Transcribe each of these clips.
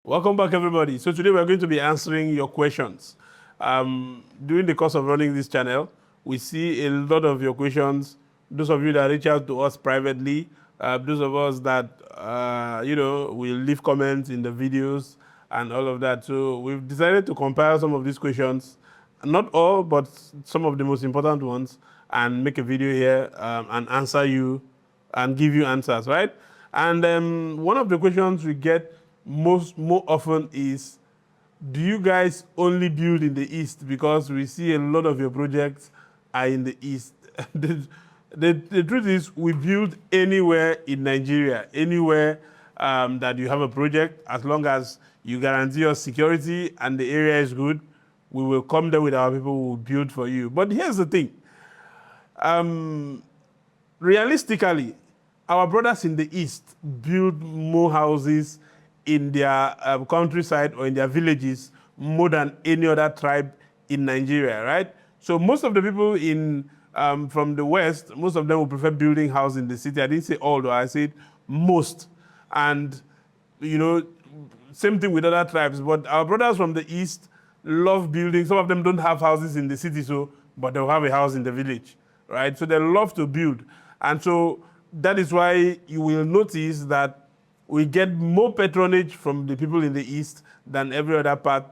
Welcome back, everybody. So today we're going to be answering your questions. During the course of running this channel, we see a lot of your questions. Those of you that reach out to us privately, those of us that, will leave comments in the videos and all of that. So we've decided to compile some of these questions, not all, but some of the most important ones, and make a video here and answer you and give you answers, right? And one of the questions we get more often is, do you guys only build in the East? Because we see a lot of your projects are in the East. the truth is, we build anywhere in Nigeria, anywhere that you have a project, as long as you guarantee your security and the area is good, we will come there with our people who will build for you. But here's the thing. Realistically, our brothers in the East build more houses in their countryside or in their villages more than any other tribe in Nigeria, right? So most of the people from the West, most of them will prefer building houses in the city. I didn't say all, though. I said most. And, same thing with other tribes. But our brothers from the East love building. Some of them don't have houses in the city, but they'll have a house in the village, right? So they love to build. And so that is why you will notice that we get more patronage from the people in the East than every other part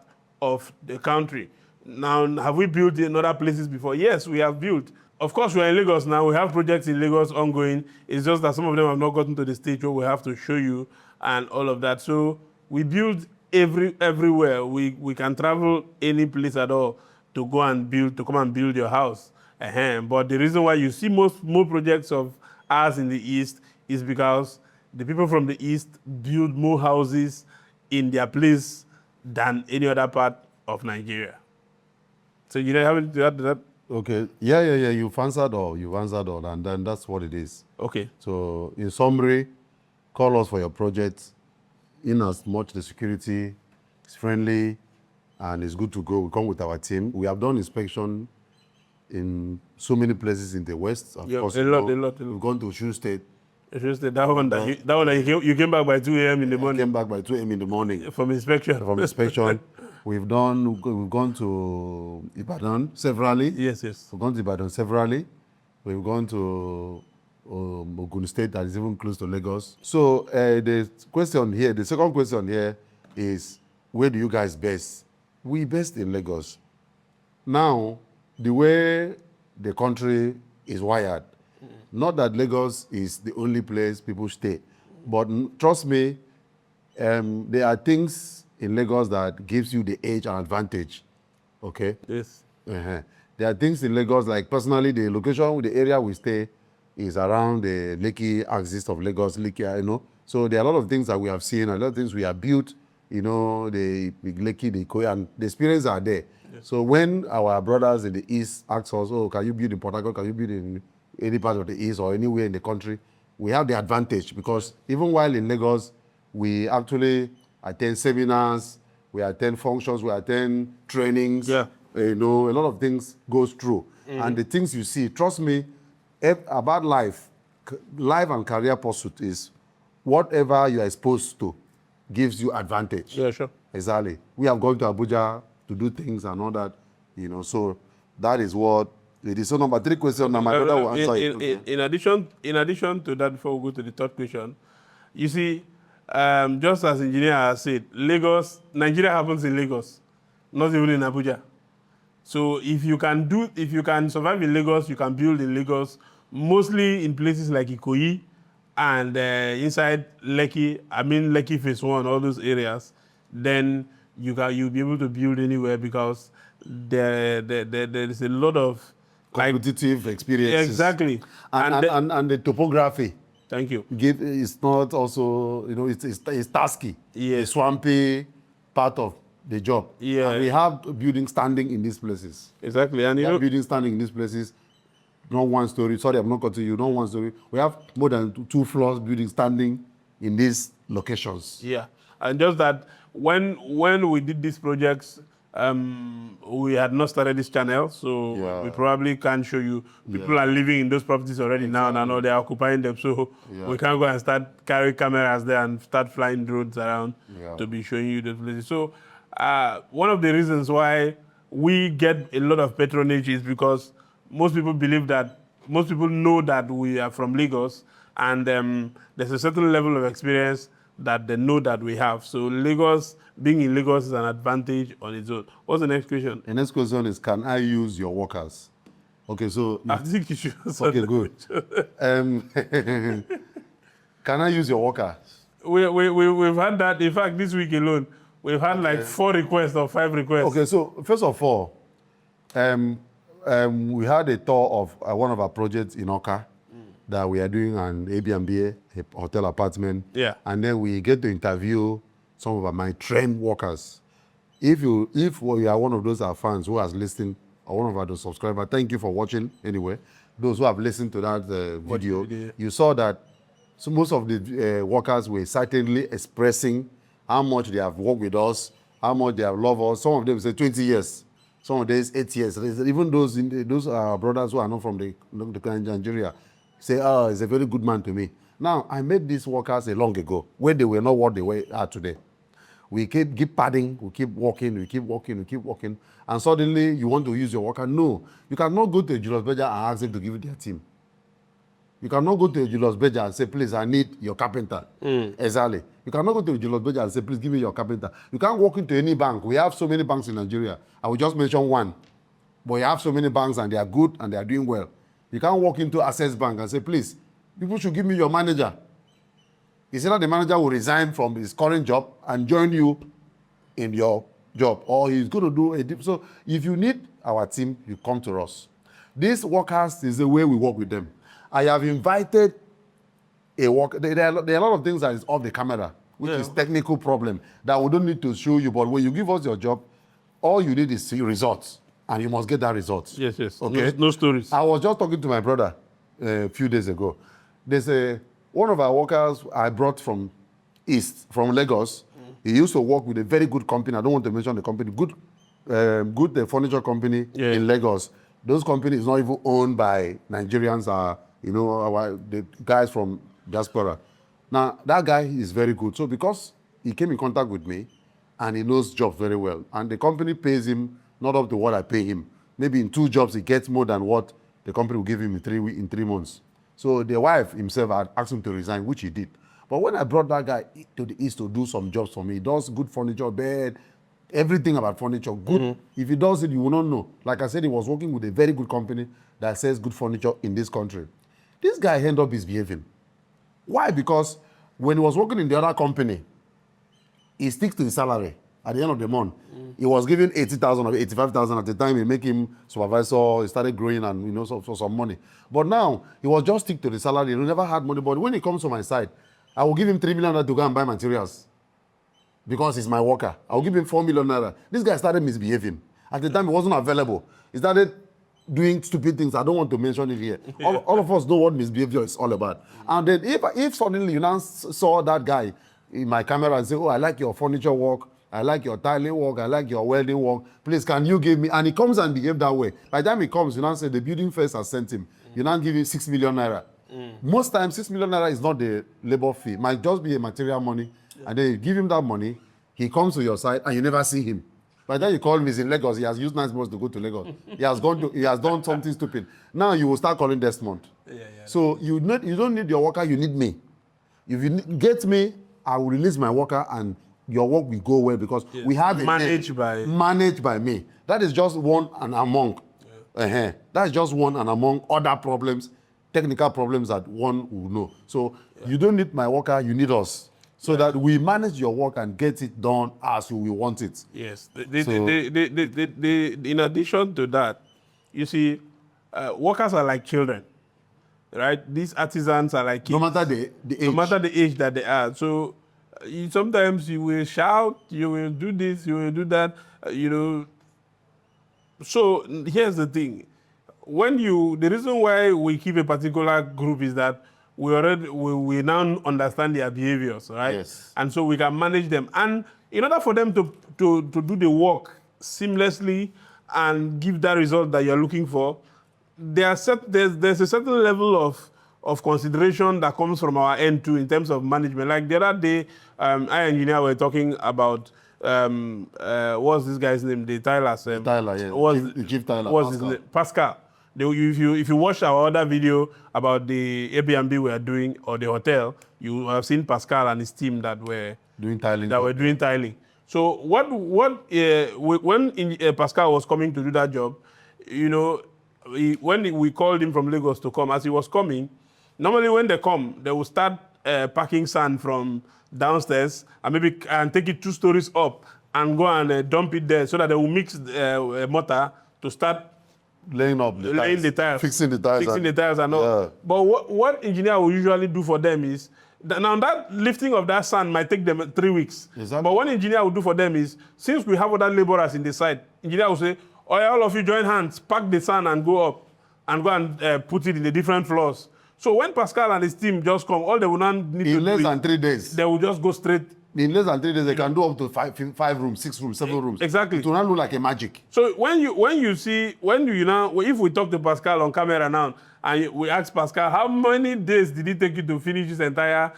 of the country. Now, have we built in other places before? Yes, we have built. Of course, we're in Lagos now. We have projects in Lagos ongoing. It's just that some of them have not gotten to the stage where we have to show you and all of that. So we build everywhere. We can travel any place at all to go and build, to come and build your house. But the reason why you see more projects of ours in the East is because the people from the East build more houses in their place than any other part of Nigeria. So you don't have anything to add to that? Okay. Yeah. You've answered all, and then that's what it is. Okay. So in summary, call us for your project. In as much the security is friendly and it's good to go. We come with our team. We have done inspection in so many places in the West. Of course, a lot. We've gone to Osun State. You came back by 2 a.m. in the morning. I came back by 2 a.m. in the morning. From inspection. We've gone to Ibadan severally. Yes. We've gone to Ibadan severally. We've gone to Ogun State, that is even close to Lagos. So the second question here is, where do you guys base? We base in Lagos. Now, the way the country is wired, not that Lagos is the only place people stay, but trust me, there are things in Lagos that gives you the edge and advantage, okay? Yes. There are things in Lagos, like personally, the location, the area we stay is around the Lekki axis of Lagos, Lekki, So there are a lot of things that we have seen, a lot of things we have built, the Lekki, the Ikoyi, and the experience are there. Yes. So when our brothers in the East ask us, can you build in Port Harcourt, can you build in any part of the East or anywhere in the country, we have the advantage, because even while in Lagos, we actually attend seminars, we attend functions, we attend trainings. Yeah. A lot of things goes through. And the things you see, trust me, about life and career pursuit is whatever you are exposed to gives you advantage. Yeah, sure. Exactly. We have gone to Abuja to do things and all that, so that is what it is. So number 3 question, now my brother will answer it. In addition to that, before we go to the third question, you see, just as engineer has said, Nigeria happens in Lagos, not even in Abuja. So if you can survive in Lagos, you can build in Lagos, mostly in places like Ikoyi and inside Lekki, Lekki Phase 1, all those areas, then you'll be able to build anywhere, because there is a lot of competitive experiences. Exactly. And the topography. Thank you. It's not also, it's tasky. Yes. The swampy part of the job. Yeah. And we have building standing in these places. Exactly. And building standing in these places, not one story. Sorry, I'm not cutting you. Not one story. We have more than 2 floors building standing in these locations. Yeah. And just that when we did these projects, we had not started this channel, so Yeah. we probably can't show you. People are living in those properties already now, and I know they're occupying them, so we can't go and start carry cameras there and start flying drones around to be showing you those places. So one of the reasons why we get a lot of patronage is because most people know that we are from Lagos, and there's a certain level of experience that they know that we have. So being in Lagos is an advantage on its own. What's the next question? The next question is, can I use your workers? Okay, so... I think you should. Okay, good. Can I use your worker? We've had that. In fact, this week alone, we've had like 4 requests or 5 requests. Okay, so first of all, we had a tour of one of our projects in Oka that we are doing an Airbnb, a hotel apartment. Yeah. And then we get to interview some of my trained workers. If you are one of those our fans who has listened, or one of our subscribers, thank you for watching anyway. Those who have listened to that video, you saw that most of the workers were certainly expressing how much they have worked with us, how much they have loved us. Some of them say 20 years, some of them 8 years. Even those brothers who are not from the Nigeria say, oh, he's a very good man to me. Now, I met these workers a long ago, when they were not what they are today. We keep padding, we keep working, and suddenly you want to use your worker. No, you cannot go to Julius Berger and ask them to give you their team. You cannot go to Julius Berger and say, please, I need your carpenter. Exactly. You cannot go to Julius Berger and say, please, give me your carpenter. You can't walk into any bank. We have so many banks in Nigeria. I will just mention one. But you have so many banks, and they are good, and they are doing well. You can't walk into Access Bank and say, please, people should give me your manager. Is it that the manager will resign from his current job and join you in your job, or he's going to do a deep. So if you need our team, you come to us. These workers is the way we work with them. I have invited a worker. There are a lot of things that is off the camera, which is technical problem that we don't need to show you. But when you give us your job, all you need is see results, and you must get that result. Yes, yes. Okay. No stories. I was just talking to my brother a few days ago. There's one of our workers I brought from Lagos. He used to work with a very good company. I don't want to mention the company. Good furniture company in Lagos. Those companies not even owned by Nigerians. The guys from diaspora. Now that guy is very good. So because he came in contact with me, and he knows jobs very well, and the company pays him not up to what I pay him. Maybe in 2 jobs he gets more than what the company will give him in 3 months. So the wife himself had asked him to resign, which he did. But when I brought that guy to the East to do some jobs for me, he does good furniture, bed, everything about furniture, good. If he does it, you will not know. Like I said, he was working with a very good company that sells good furniture in this country. This guy ended up misbehaving. Why? Because when he was working in the other company, he sticks to his salary at the end of the month. He was given 80,000 or 85,000 at the time. He make him supervisor. He started growing and for some money. But now he was just stick to the salary. He never had money. But when he comes to my side, I will give him 3 million to go and buy materials because he's my worker. I will give him 4 million naira. This guy started misbehaving. At the time, he wasn't available. He started doing stupid things. I don't want to mention it here. All of us know what misbehavior is all about. And then if suddenly you now saw that guy in my camera and say, oh, I like your furniture work, I like your tiling work, I like your welding work, please, can you give me? And he comes and behave that way. By the time he comes, you now say the building first has sent him. You now give him 6 million naira. Most times, 6 million naira is not the labor fee. It might just be a material money. And then you give him that money, he comes to your side, and you never see him. By the time you call him, he's in Lagos. He has used nice boats to go to Lagos. He has done something stupid. Now you will start calling Desmond. So you don't need your worker, you need me. If you get me, I will release my worker, and your work will go well because we have managed by me. That is just one and among. That's just one and among other problems, technical problems that one will know. So you don't need my worker, you need us. So that we manage your work and get it done as we want it. Yes. In addition to that, you see, workers are like children, right? These artisans are like kids. No matter the age. No matter the age that they are. So sometimes you will shout, you will do this, you will do that, So here's the thing. The reason why we keep a particular group is that we now understand their behaviors, right? Yes. And so we can manage them. And in order for them to do the work seamlessly and give that result that you're looking for, there's a certain level of consideration that comes from our end too in terms of management. Like the other day, I engineer were talking about what's this guy's name? The Tyler's. Tyler, yeah. The Chief Tyler. What's his name? Pascal. If you watch our other video about the Airbnb we are doing or the hotel, you have seen Pascal and his team that were doing tiling. That were doing tiling. So when Pascal was coming to do that job, you know, when we called him from Lagos to come, as he was coming, normally when they come, they will start packing sand from downstairs and take it 2 stories up and go and dump it there so that they will mix mortar to start laying the tiles, fixing the tiles and all. Yeah. But what engineer will usually do for them is, now that lifting of that sand might take them 3 weeks. Exactly. But what engineer will do for them is, since we have other laborers in the site, engineer will say, oh, all of you join hands, pack the sand and go up and go and put it in the different floors. So when Pascal and his team just come, all they will not need to do in less than 3 days. They will just go straight. In less than 3 days, they can do up to 5 rooms, 6 rooms, 7 rooms. Exactly. It will not look like a magic. So if we talk to Pascal on camera now, and we ask Pascal, how many days did it take you to finish this entire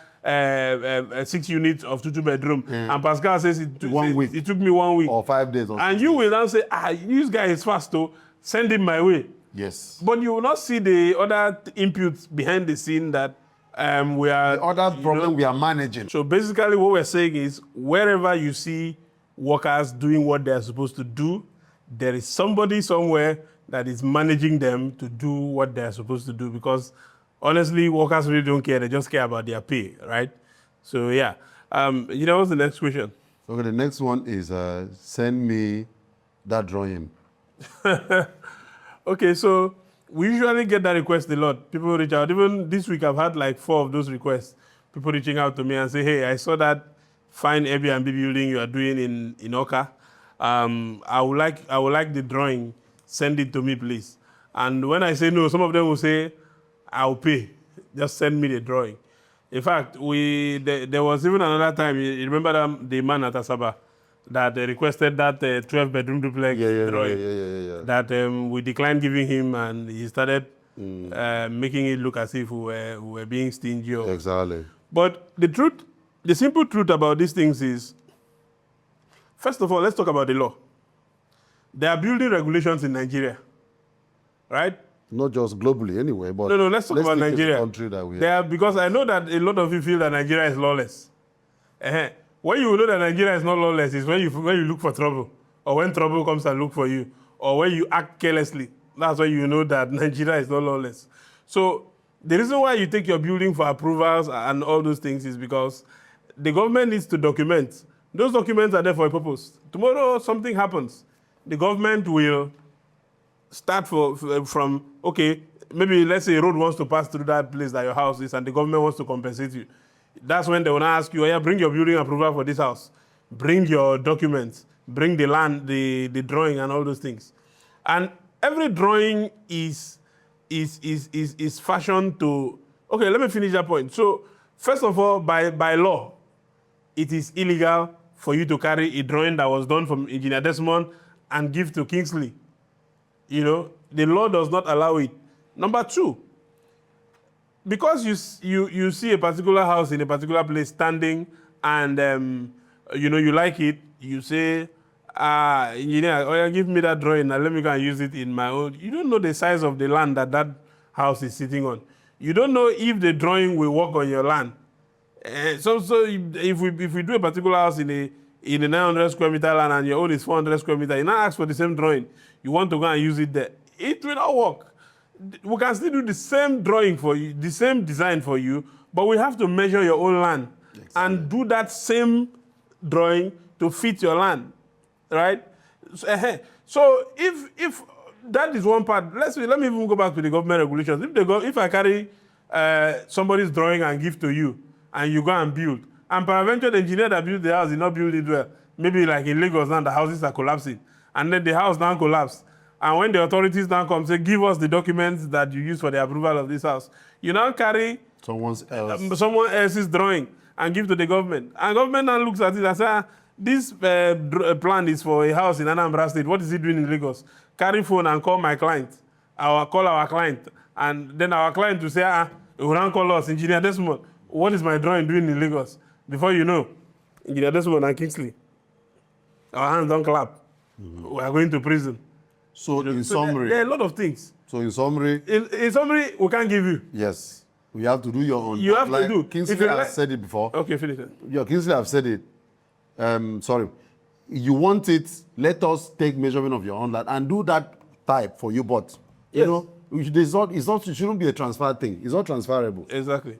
6 units of 2 bedroom? And Pascal says it took me 1 week. Or 5 days. And you will now say, this guy is fast, so send him my way. Yes. But you will not see the other inputs behind the scene that we are... The other problem we are managing. So basically what we're saying is, wherever you see workers doing what they're supposed to do, there is somebody somewhere that is managing them to do what they're supposed to do, because honestly, workers really don't care. They just care about their pay, right? So yeah. What's the next question? Okay, the next one is send me that drawing. Okay, so we usually get that request a lot. People reach out. Even this week, I've had like 4 of those requests. People reaching out to me and say, hey, I saw that fine Airbnb building you are doing in Oka. I would like the drawing. Send it to me, please. And when I say no, some of them will say, I'll pay. Just send me the drawing. In fact, there was even another time, you remember the man at Asaba that requested that 12-bedroom duplex drawing that we declined giving him, and he started making it look as if we were being stingy. Exactly. But the simple truth about these things is, first of all, let's talk about the law. There are building regulations in Nigeria, right? Not just globally anyway, but no, let's talk about Nigeria. Country that we are. Because I know that a lot of you feel that Nigeria is lawless. When you know that Nigeria is not lawless is when you look for trouble, or when trouble comes and look for you, or when you act carelessly. That's when you know that Nigeria is not lawless. So the reason why you take your building for approvals and all those things is because the government needs to document. Those documents are there for a purpose. Tomorrow something happens. The government will start from, okay, maybe let's say a road wants to pass through that place that your house is, and the government wants to compensate you. That's when they will ask you, oh yeah, bring your building approval for this house. Bring your documents. Bring the land, the drawing and all those things. And every drawing is fashioned to, okay, let me finish that point. So first of all, by law, it is illegal for you to carry a drawing that was done from Engineer Desmond and give to Kingsley. You know, the law does not allow it. Number 2, because you see a particular house in a particular place standing and you like it, you say, engineer, oh yeah, give me that drawing and let me go and use it in my own. You don't know the size of the land that house is sitting on. You don't know if the drawing will work on your land. So if we do a particular house in a 900 square meter land and your own is 400 square meter, you now ask for the same drawing. You want to go and use it there. It will not work. We can still do the same drawing for you, the same design for you, but we have to measure your own land and do that same drawing to fit your land, right? So if that is one part, let me even go back to the government regulations. If I carry somebody's drawing and give to you, and you go and build, and peradventure the engineer that built the house did not build it well, maybe like in Lagos now, the houses are collapsing, and then the house now collapsed. And when the authorities now come say, give us the documents that you use for the approval of this house, you now carry someone else's drawing and give to the government. And government now looks at it and says, this plan is for a house in Anambra State. What is he doing in Lagos? Carry phone and call my client. Call our client. And then our client will say, we don't call us, Engineer Desmond. What is my drawing doing in Lagos? Before you know, Engineer Desmond and Kingsley, our hands don't clap. We are going to prison. So in summary, there are a lot of things. so in summary, In summary, we can't give you. yes, we have to do your own. You have like to do. Kingsley If you has like- said it before. Okay, finish it. Yeah, Kingsley have said it. Sorry, you want it? Let us take measurement of your own land and do that type for you. But you Yes. know, it shouldn't be a transfer thing. It's not transferable. Exactly.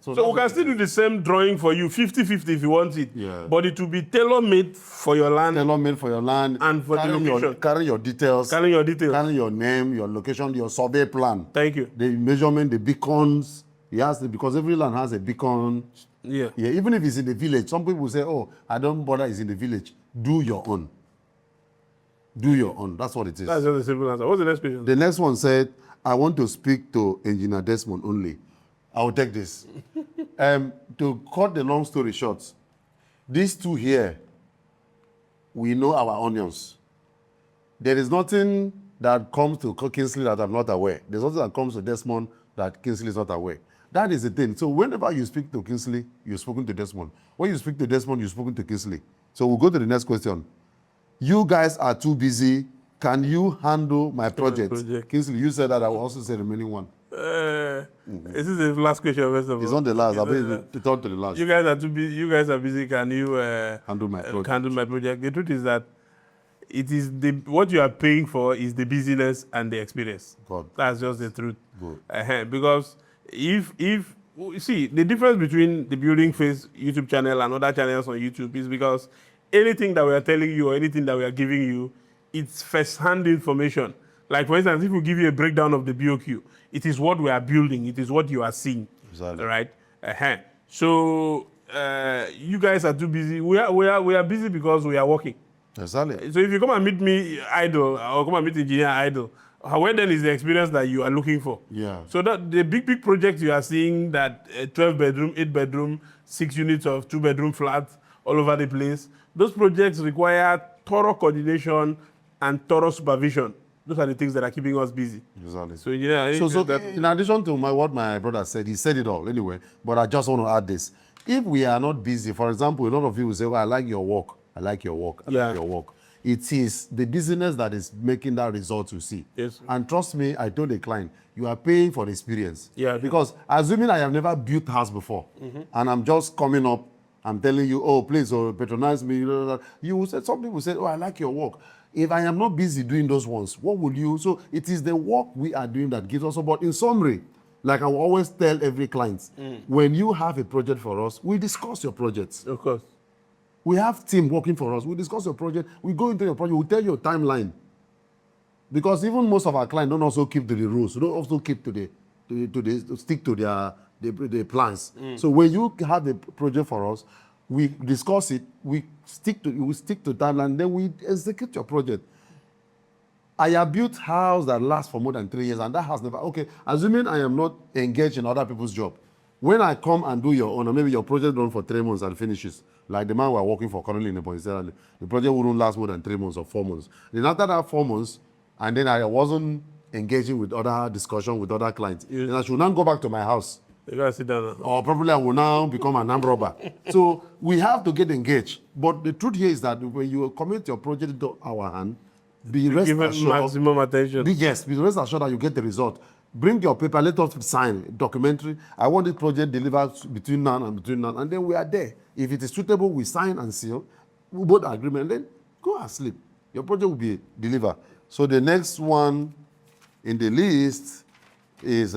So So we can still do the same drawing for you, 50-50 if you want it. Yeah. But it will be tailor-made for your land, tailor-made for your land And for the location. carry your details, carrying your details. carry your name, your location, your survey plan, Thank you. the measurement, the beacons. Because every land has a beacon. Yeah. Yeah, even if it's in the village, some people say, "Oh, I don't bother. It's in the village." Do your own. Do your own. That's what it is. That's just a simple answer. What's the next question? The next one said, "I want to speak to Engineer Desmond only." I will take this. To cut the long story short, these two here, we know our onions. There is nothing that comes to Kingsley that I'm not aware. There's nothing that comes to Desmond that Kingsley is not aware. That is the thing. So whenever you speak to Kingsley, you've spoken to Desmond. When you speak to Desmond, you've spoken to Kingsley. So we'll go to the next question. You guys are too busy. Can you handle my project? Kingsley, you said that. I will also say the remaining one. This is the last question, first of all. It's not the last. I'll be the third to the last. You guys are too busy. You guys are busy. Can you Handle my project. handle my project? The truth is that it is what you are paying for is the busyness and the experience. God. That's just the truth. Good. Because if you see the difference between the Building Phase YouTube channel and other channels on YouTube is because anything that we are telling you or anything that we are giving you, it's first-hand information. Like for instance, if we give you a breakdown of the BOQ, it is what we are building. It is what you are seeing. Exactly. Right? So you guys are too busy. We are busy because we are working. Exactly. So if you come and meet me idle or come and meet engineer idle, where then is the experience that you are looking for? Yeah. So that the big projects you are seeing, that 12 bedroom, 8 bedroom, 6 units of 2 bedroom flats all over the place, those projects require thorough coordination and thorough supervision. Those are the things that are keeping us busy. Exactly. So engineer, So in addition to what my brother said, he said it all anyway, but I just want to add this. If we are not busy, for example, a lot of people say, well, I like your work. I like your work. I like your work. It is the business that is making that result you see. Yes. And trust me, I told the client, you are paying for the experience. Yeah. Because assuming I have never built house before, and I'm just coming up, I'm telling you, oh, please, patronize me. You will say, some people say, oh, I like your work. If I am not busy doing those ones, what will you? So it is the work we are doing that gives us. But in summary, like I will always tell every client, when you have a project for us, we discuss your projects. of course. We have team working for us. We discuss your project. We go into your project. We tell you a timeline. Because even most of our clients don't also keep to the rules. They don't also keep to stick to their plans. So when you have a project for us, we discuss it. We stick to timeline. Then we execute your project. I have built house that lasts for more than 3 years, and that house never. Okay, assuming I am not engaged in other people's job. When I come and do your own, or maybe your project run for 3 months and finishes, like the man we're working for currently in the point, the project wouldn't last more than 3 months or 4 months. Then after that 4 months, and then I wasn't engaging with other discussion with other clients, then I should now go back to my house. You gotta sit down now. Or probably I will now become an armed robber. So we have to get engaged. But the truth here is that when you commit your project into our hand, be rest Give it assured. maximum attention. Yes, be rest assured that you get the result. Bring your paper, let us sign documentary. I want this project delivered between now, and then we are there. If it is suitable, we sign and seal. We both agree, and then go and sleep. Your project will be delivered. So the next one in the list is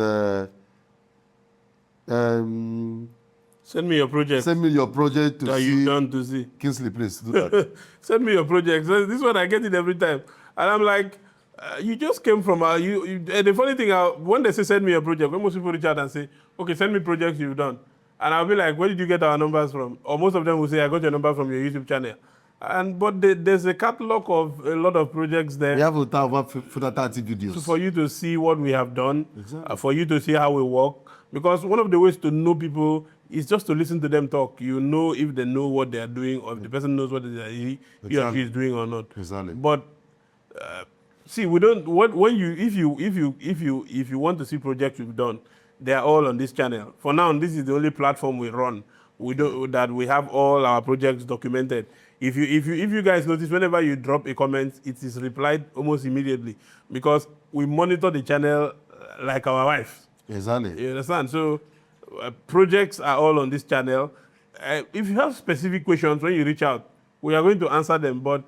Send me your project send me your project to that see. you've done to see. Kingsley, please do that. Send me your project. So this one I get it every time, and I'm like, you just came from the funny thing, when they say send me your project, when most people reach out and say, okay, send me projects you've done, and I'll be like, where did you get our numbers from? Or most of them will say, I got your number from your YouTube channel. But there's a catalog of a lot of projects there. We have over 30 videos. For you to see what we have done, Exactly. for you to see how we work. Because one of the ways to know people It's just to listen to them talk. You know if they know what they are doing, or if the person knows what he or she is doing or not. Exactly. But see, we don't. When you if you want to see projects we've done, they are all on this channel. For now, this is the only platform we run. We don't that we have all our projects documented. If you guys notice, whenever you drop a comment, it is replied almost immediately because we monitor the channel like our wife. Exactly. You understand? So projects are all on this channel. If you have specific questions when you reach out, we are going to answer them. But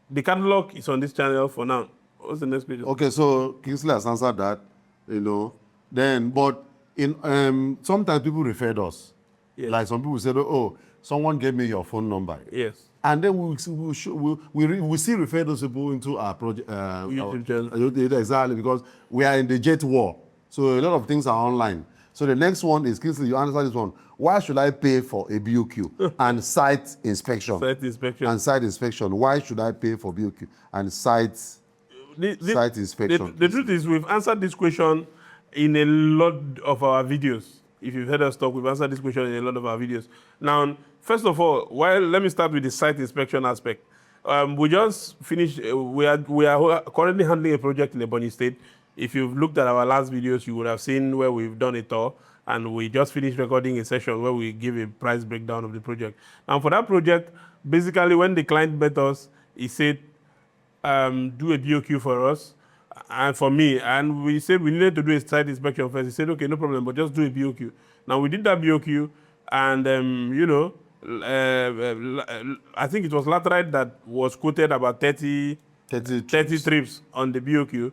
the catalog is on this channel for now. What's the next question? Okay, so Kingsley has answered that, you know. Then, but in sometimes people referred us. Yes. Like some people said, oh, someone gave me your phone number. Yes. And then we still refer those people into our project. YouTube channel. Exactly, because we are in the jet war. So a lot of things are online. So the next one is, Kingsley, you answer this one. Why should I pay for a BOQ and site inspection? Site inspection. And site inspection. Why should I pay for BOQ and site inspection? The truth is, we've answered this question in a lot of our videos. If you've heard us talk, we've answered this question in a lot of our videos. Now, first of all, let me start with the site inspection aspect. We just finished, we are currently handling a project in Ebonyi State. If you've looked at our last videos, you would have seen where we've done a tour, and we just finished recording a session where we give a price breakdown of the project. And for that project, basically when the client met us, he said, do a BOQ for us and for me. And we said we needed to do a site inspection first. He said, okay, no problem, but just do a BOQ. Now we did that BOQ, and you know, I think it was laterite that was quoted about 30 trips on the BOQ.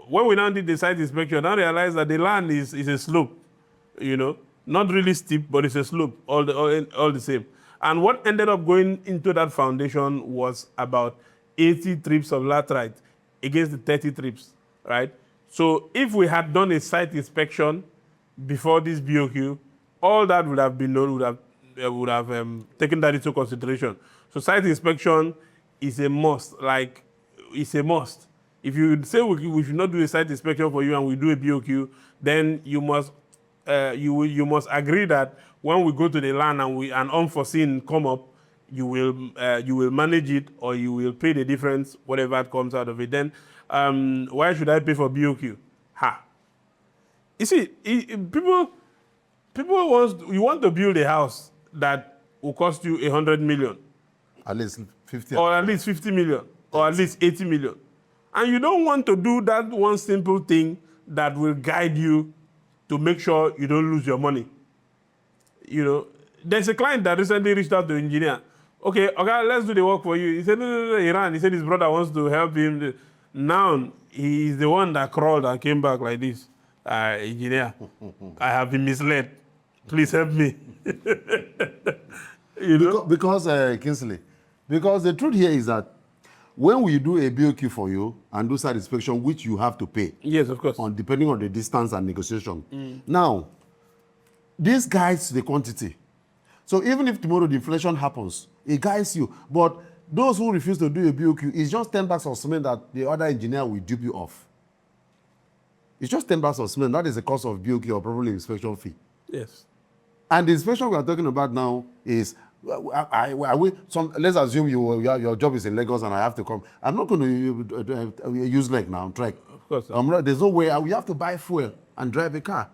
When we now did the site inspection, I realized that the land is a slope, you know, not really steep, but it's a slope, all the same. And what ended up going into that foundation was about 80 trips of laterite against the 30 trips, right? So if we had done a site inspection before this BOQ, all that would have been known, would have taken that into consideration. So site inspection is a must, like it's a must. If you say we should not do a site inspection for you and we do a BOQ, then you must agree that when we go to the land and an unforeseen come up, you will manage it, or you will pay the difference, whatever comes out of it. Then why should I pay for BOQ? You see, people want to build a house that will cost you 100 million. At least 50. Or at least 50 million, or at least 80 million. And you don't want to do that one simple thing that will guide you to make sure you don't lose your money. You know, there's a client that recently reached out to the engineer. Okay, let's do the work for you. He said, no, Iran. He said his brother wants to help him. Now, he's the one that crawled and came back like this. Engineer, I have been misled. Please help me. You know? Because Kingsley, because the truth here is that when we do a BOQ for you and do site inspection, which you have to pay. Yes, of course. Depending on the distance and negotiation. Now, this guides the quantity. So even if tomorrow the inflation happens, it guides you. But those who refuse to do a BOQ, it's just 10 bags of cement that the other engineer will dupe you off. It's just 10 bags of cement. That is the cost of BOQ or probably inspection fee. Yes. And the inspection we are talking about now is, let's assume your job is in Lagos and I have to come. I'm not going to use leg now, trek. Of course. There's no way. We have to buy fuel and drive a car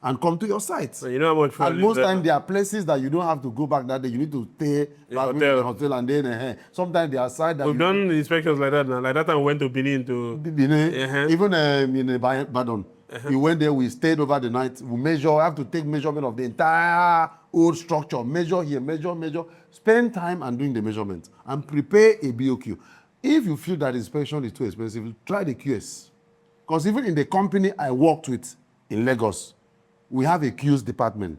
and come to your site. So you know how much fuel. And most times there are places that you don't have to go back that day. You need to stay back in the hotel and then sometimes there are sites that... We've done inspections like that now. Like that time we went to Benin to... Benin. Even in Badon. We went there, we stayed over the night. We have to take measurement of the entire old structure. Measure here, measure. Spend time and doing the measurement. And prepare a BOQ. If you feel that inspection is too expensive, try the QS. Because even in the company I worked with in Lagos, we have a QS department.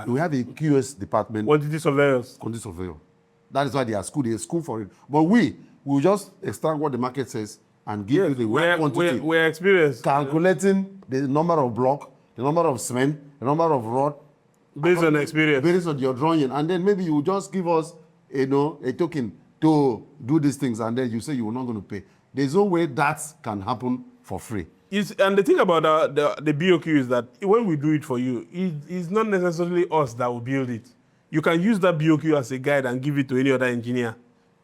We have a QS department. Quantity surveyors. Quantity surveyor. That is why they are school for it. But we will just extract what the market says and give you the right quantity. We're experienced. Calculating the number of block, the number of cement, the number of rod. Based on experience. Based on your drawing. And then maybe you just give us, a token to do these things. And then you say you're not going to pay. There's no way that can happen for free. And the thing about the BOQ is that when we do it for you, it's not necessarily us that will build it. You can use that BOQ as a guide and give it to any other engineer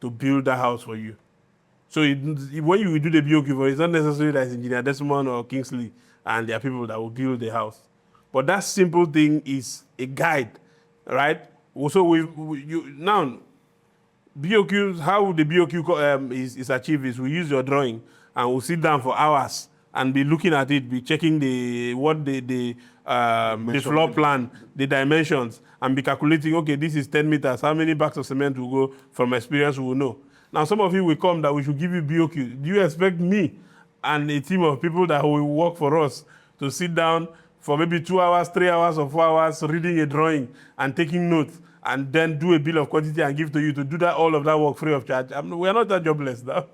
to build that house for you. So when you do the BOQ for it, it's not necessarily that it's Engineer Desmond or Kingsley and there are people that will build the house. But that simple thing is a guide, right? So now, BOQ, how the BOQ is achieved is we use your drawing and we'll sit down for hours and be looking at it, be checking the floor plan, the dimensions, and be calculating, okay, this is 10 meters, how many bags of cement will go? From experience, we will know. Now, some of you will come that we should give you BOQ. Do you expect me and a team of people that will work for us to sit down for maybe 2 hours, 3 hours, or 4 hours reading a drawing and taking notes and then do a bill of quantity and give to you to do all of that work free of charge? We are not that jobless now.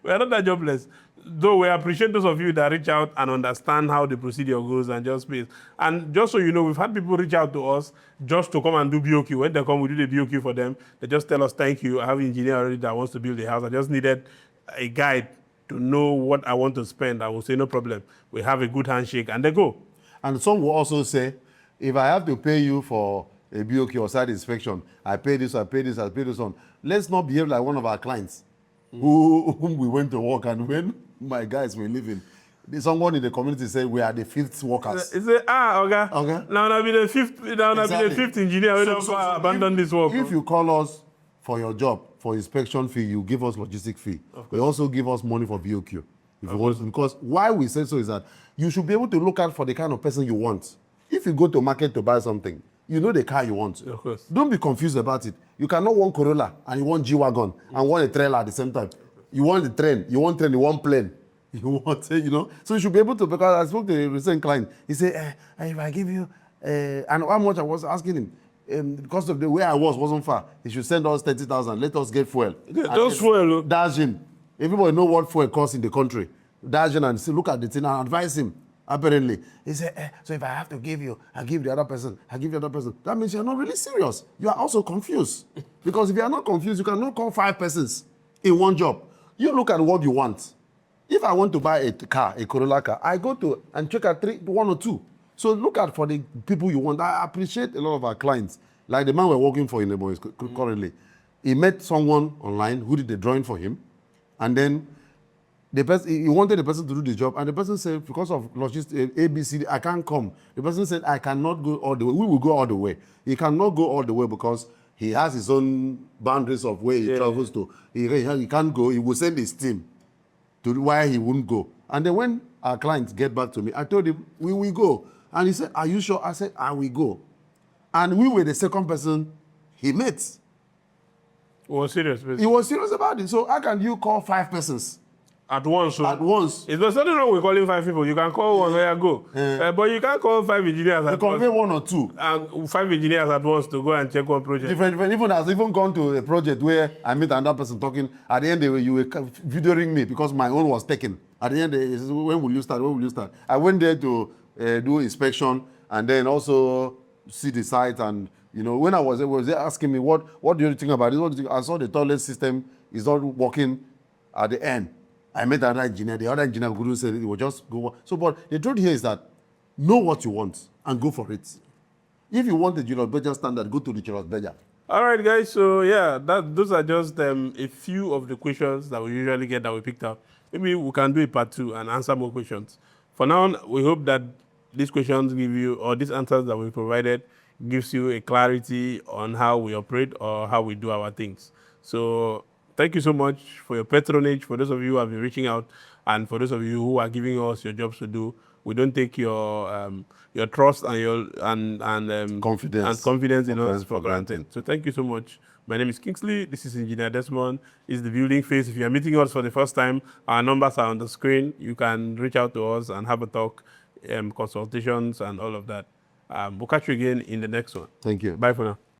We are not that jobless. Though we appreciate those of you that reach out and understand how the procedure goes and just pay. And just so you know, we've had people reach out to us just to come and do BOQ. When they come, we do the BOQ for them. They just tell us, thank you, I have an engineer already that wants to build the house. I just needed a guide to know what I want to spend. I will say, no problem. We have a good handshake, and they go. And some will also say, if I have to pay you for a BOQ or site inspection, I pay this, I pay this, I pay this on. Let's not behave like one of our clients whom we went to work, and when my guys were leaving, someone in the community said we are the 5th workers. He said, okay. Now I'll be the 5th. Now I'll be the 5th engineer. We don't abandon this work. If you call us for your job, for inspection fee, you give us logistic fee. We also give us money for BOQ. Because why we say so is that you should be able to look out for the kind of person you want. If you go to market to buy something, you know the car you want. Of course. Don't be confused about it. You cannot want Corolla and you want G-Wagon and want a trailer at the same time. You want the train, you want plane. You want, So you should be able to, because I spoke to a recent client. He said, if I give you, and how much I was asking him, because of the way I wasn't far. He should send us 30,000. Let us get fuel. Those fuel. Dash in. Everybody know what fuel costs in the country. Dash in and see, look at the thing and advise him. Apparently, he said, so if I have to give you, I give the other person, I give the other person. That means you're not really serious. You are also confused. Because if you are not confused, you cannot call 5 persons in one job. You look at what you want. If I want to buy a car, a Corolla car, I go to and check out 1 or 2. So look at for the people you want. I appreciate a lot of our clients. Like the man we're working for in the boys currently. He met someone online who did the drawing for him. And then the person, he wanted the person to do the job, and the person said, because of logistics, ABC, I can't come. The person said, I cannot go all the way. We will go all the way. He cannot go all the way because he has his own boundaries of where he travels to. He can't go. He will send his team to why he wouldn't go. And then when our clients get back to me, I told him, we will go. And he said, are you sure? I said, I will go. And we were the second person he met. He was serious. He was serious about it. So how can you call 5 persons? At once. So at once. There's nothing wrong with calling 5 people. You can call one where you go. But you can't call 5 engineers at once. You convey 1 or 2. And 5 engineers at once to go and check one project. Different. Even I've even gone to a project where I meet another person talking. At the end, you were videoing me because my own was taken. At the end, they said, when will you start? When will you start? I went there to do inspection and then also see the site. And, when I was there asking me, what do you think about this? I saw the toilet system is not working at the end. I met another engineer. The other engineer couldn't say it. It will just go. So, but the truth here is that know what you want and go for it. If you want the Julius Berger standard, go to the Julius Berger. All right, guys. So, yeah, those are just a few of the questions that we usually get that we picked up. Maybe we can do a part 2 and answer more questions. For now, we hope that these questions give you, or these answers that we provided, gives you a clarity on how we operate or how we do our things. So, thank you so much for your patronage, for those of you who have been reaching out, and for those of you who are giving us your jobs to do. We don't take your trust and your confidence in us for granted. So thank you so much. My name is Kingsley. This is Engineer Desmond. This is the building phase. If you are meeting us for the first time, our numbers are on the screen. You can reach out to us and have a talk, consultations and all of that. We'll catch you again in the next one. Thank you. Bye for now.